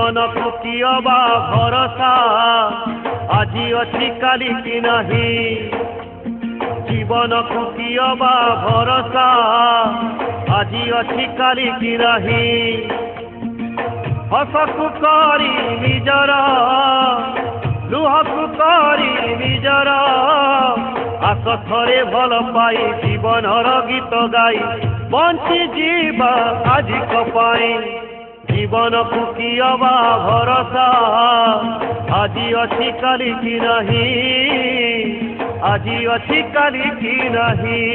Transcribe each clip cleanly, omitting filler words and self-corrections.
जीवन को कियबा भरोसा आजी अच्छी काली की नहीं जीवन को कियबा भरोसा आजी अच्छी काली की नहीं हसकु करी निजर लुहकु करी निजर आस थरे भल पाई जीवनर गीत गाई बंची जीवा आज कपाई जीवन को कियबा भरोसा आजी अच्छी काली की नहीं आजी अच्छी काली की नहीं।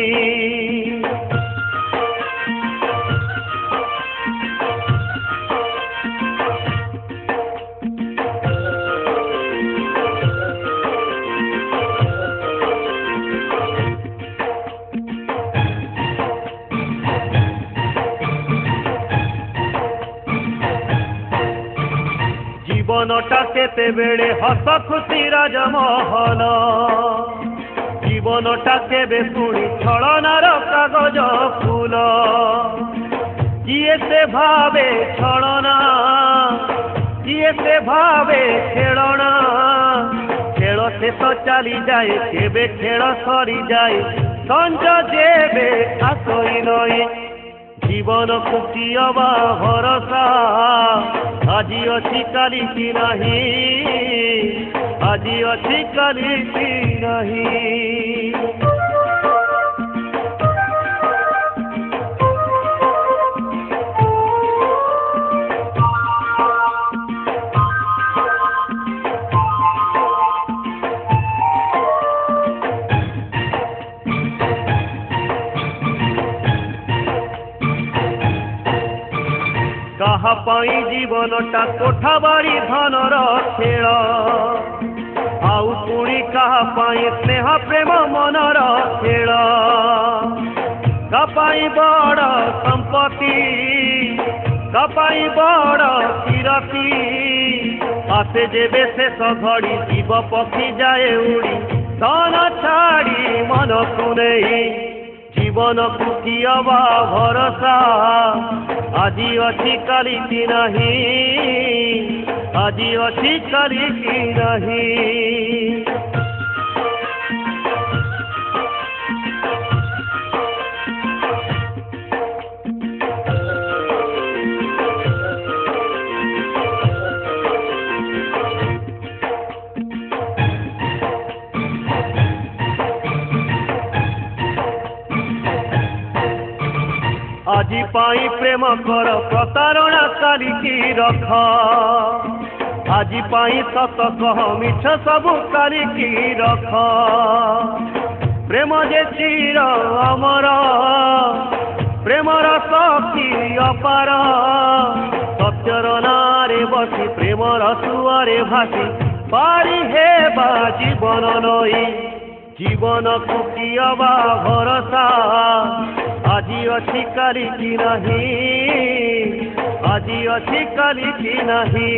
जीवनटा केते बेले हस खुशी राजमहल जीवनटा केबे पुणी छलनार कागज फूल किए से भावे छलना किए से भावे खेलना खेल शेष चली जाए केबे खेल सरी जाए संज जेबे आसई नई जीवन को कियबा भरोसा आजी अच्छी काली की नहीं आजी अच्छी काली की नहीं। कहा पाई जीवनटा कोठा बाड़ी धनर खेल आउ पुणी कहा पाई स्नेह प्रेम मनर खेल कपाई बड़ संपत्ति कपाई बड़ कीरति आसे जेबे शेष घड़ी जीव पक्षी जाए उड़ी तन छाड़ी मन को नहीं जीवन को कियबा भरोसा आजी अच्छी काली की नहीं आजी अच्छी काली की नहीं। आजी पाई प्रेम कर प्रतारणा काली की रख आजी पाई सत कह मिछ सब काली की रख प्रेम जे चिर अमर प्रेमर शक्ति अपार सत्यर नारे बसी प्रेमर सुअरे भासी पारी हेबा जीवन नई जीवन को कियबा भरोसा आजी अच्छी काली की नहीं आजी अच्छी काली की नहीं।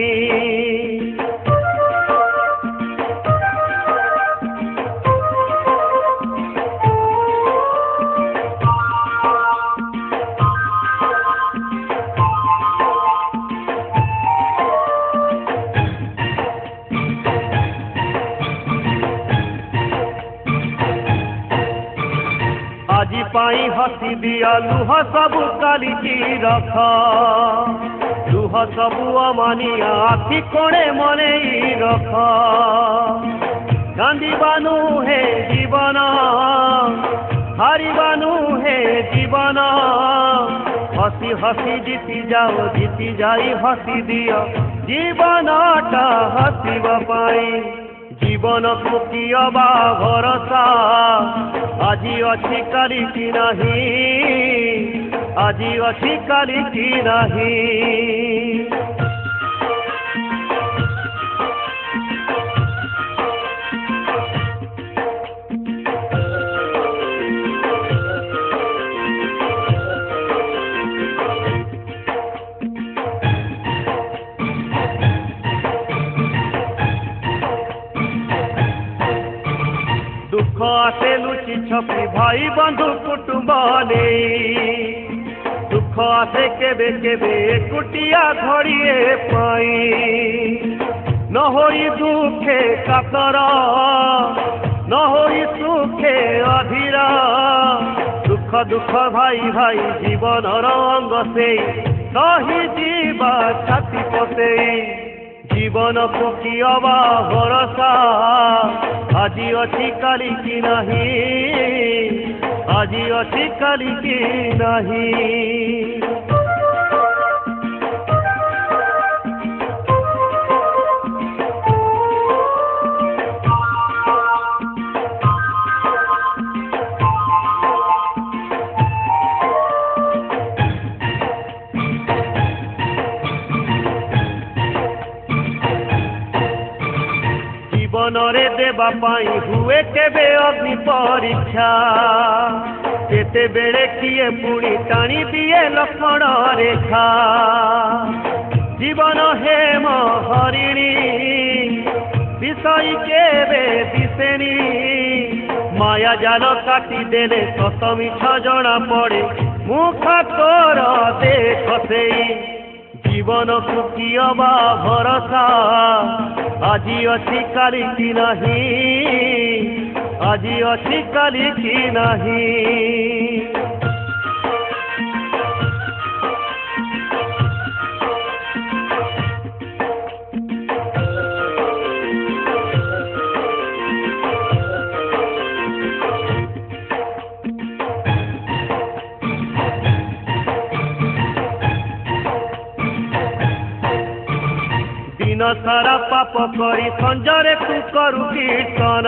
आजी पाई हसी दिया लुह सबु काली की रख लुह सबु अमानिया आखि कोणे मने रख कांदिबानु हे जीवन हारिबानु हे जीवन हसी हसी जीती जाओ जीती जाई हसी दियो जीवनटा हसीबा पाई जीवन को कियबा भरोसा आजी अच्छी काली की नहीं आजी अच्छी काली की नहीं। दुख आसे लुचि छपी भाई बंधु कुटुंब नहीं दुख दुख आसे केबे केबे एकुटिया घड़िए पाई न होई दुखे कातर न होई सुखे अधीरा दुख दुख भाई भाई जीवन अंग से सही जीवा छाती पसे जीवन को कियबा भरोसा आज अच्छी काली की नहीं आज अच्छी काली की नहीं। जीवन रे देवा पाई हुए केबे अग्नि परीक्षा केते बेले किए पुणी टाणी दिए लक्ष्मण रेखा जीवन हेम हरिणी विषय केबे दिसेनी माया जाल काटी देले सत मिछ जना पड़े मुख तोर देख सेई जीवन को कियबा भरोसा आज अच्छी काली की नहीं आज अच्छी काली की नहीं। दिन सारा पाप करी संजरे तू करू कीर्तन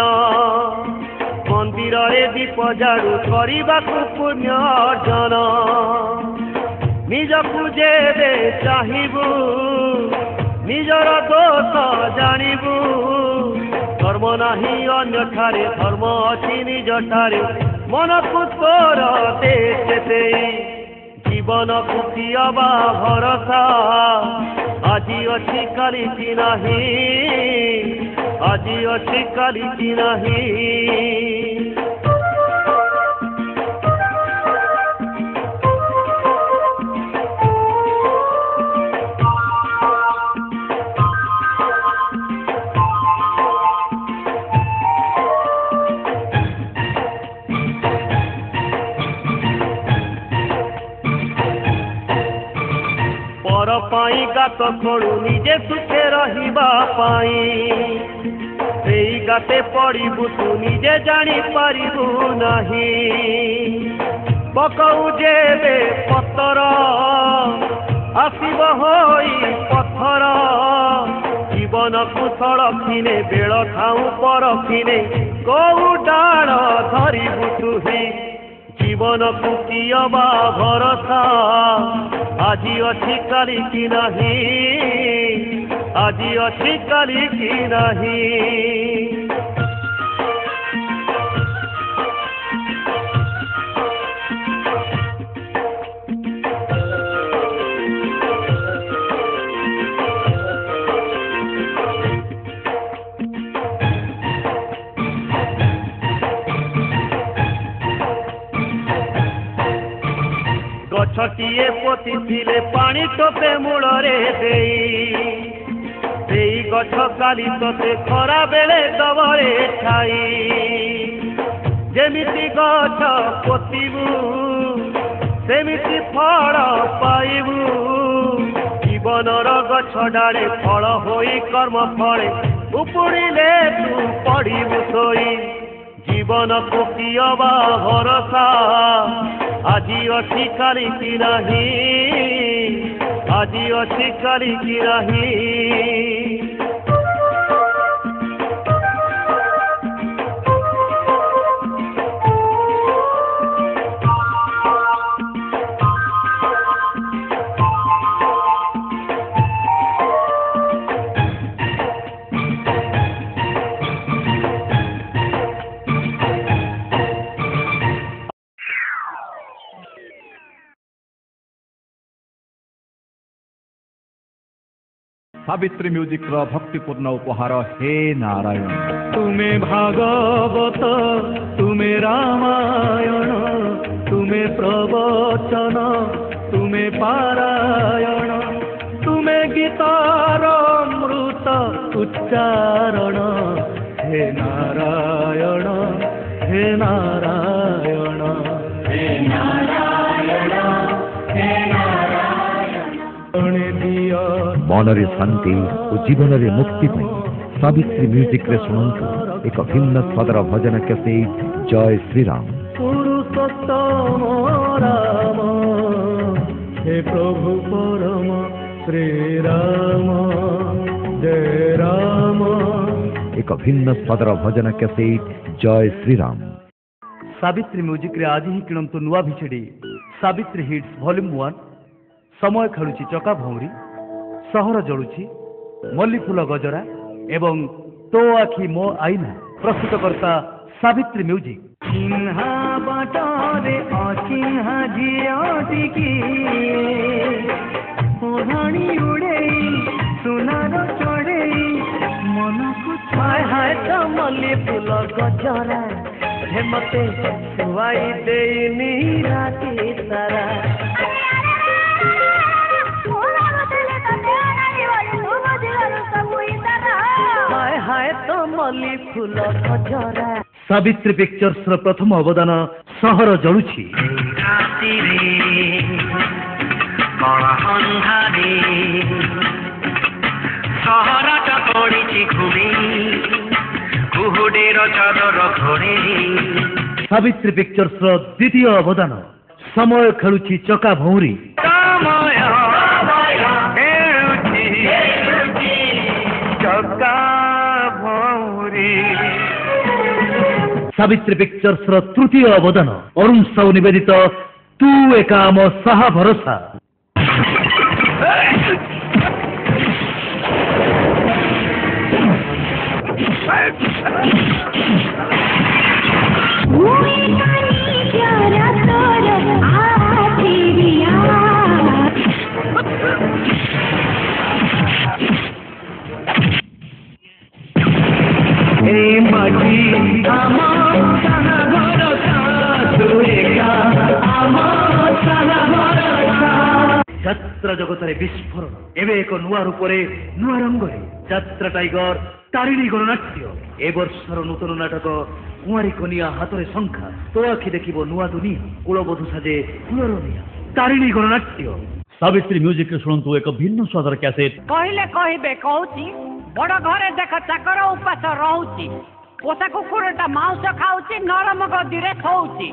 मंदिर रे दीप जाड़ू करने पुण्य अर्जन निजकू जेबे चाहबू निजर दोष जानबू धर्म नाही अन्य ठारे धर्म अच्छी निज ठारे मन को तोर दे जीवन को कियबा भरोसा आज अच्छी काली की नहीं आज अच्छी काली की नहीं। पर पाई गात खोलू निजे सुखे रहिबा पाई सेई गाते पड़िबू तू निजे जानी पारिबू नहीं पकऊ जेबे पत्थर आसिब होई पत्थर जीवन कुशल खिने बेल थाऊ पर खिने कऊ डाल धरिबू तुही जीवन को कियबा भरोसा आज अच्छी काली की नहीं आज अच्छी काली की नहीं। गछटिए पोती थिले पानी टोपे मूलरे देई गछ काली तोते खरा बेले दबरे छाई जेमिति गछ पोतीबू सेमिति फल पाइबू जीवनर गछ डाले फल होई कर्म फले उपुड़िले तू पड़िबू सोई जीवन को कियबा भरोसा आज अच्छी काली की नहीं आज अच्छी काली की नहीं। सावित्री म्यूजिक रो भक्तिपूर्ण उपहार हे नारायण तुम्हें भागवत तुम्हें रामायण तुम्हें प्रवचन तुम्हें पारायण तुमे गीतार अमृत उच्चारण हे नारायण हे नारायण हे नारायण हे नारायण दिया मनरे शांति और जीवन रे मुक्ति पाई सावित्री म्यूजिक रे सुनंतु एक भिन्न स्वदर भजन कैसेट जय श्री राम। पुरुषोत्तम राम हे प्रभु परम श्री राम जय राम। एक भिन्न स्वदर भजन कैसेट जय श्री राम। सावित्री म्यूजिक रे आज ही किणंतु नुआ भिछड़ी सावित्री हिट्स वॉल्यूम 1 समय खेलुची चका भौरी सहर जलुची मल्ली फूल गजरा एवं तो आखि मो आईना प्रस्तुतकर्ता सावित्री म्यूजिक। चिन्हा बाटरे अचिन्हा झियोटिकी ओढ़ाणी उड़ेई सुनार चढ़ेई मनकु छाय हाय तो मल्ली फूल गजरा हे मते सुवाई देनी राती सारा हाय हाय तो मल्ली फूल गजरा। सावित्री पिक्चर्स र प्रथम अवदान सहर जलुची सहरटा पड़िछि घुमी कुहुडेर चादर घोड़े। सावित्री पिक्चर्स र द्वितीय अवदान समय खेलुची चका भौरी चका भौरी। सावित्री पिक्चर्स र तृतीय अवदान अरुण साहू निवेदित तू एका मो साहा भरोसा। যাত্রা জগতের বিস্ফোরণ এবে এক নূয়া রূপরে নূয়া রঙ্গরে যাত্রা টাইগর তারিণী গণনাট্য এ বর্ষর নূতন নাটক কুঁয়ারি কনিয়া হাতরে সংখ্যা তো আখি দেখিব নূয়া দুনিয়া কুলবধূ সাজে কুলরনিয়া তারিণী গণনাট্য। সাবিত্রী মিউজিক শুনতু এক ভিন্ন স্বাদর ক্যাসেট কহিলে কহিবে কହୁଛି বড় ঘরে দেখ চাকর উপাস ରହୁଛି ପୋଷା କୁକୁରଟା ମାଉଁସ ଖାଉଛି ନରମ ଗଦିରେ ଶୋଉଛି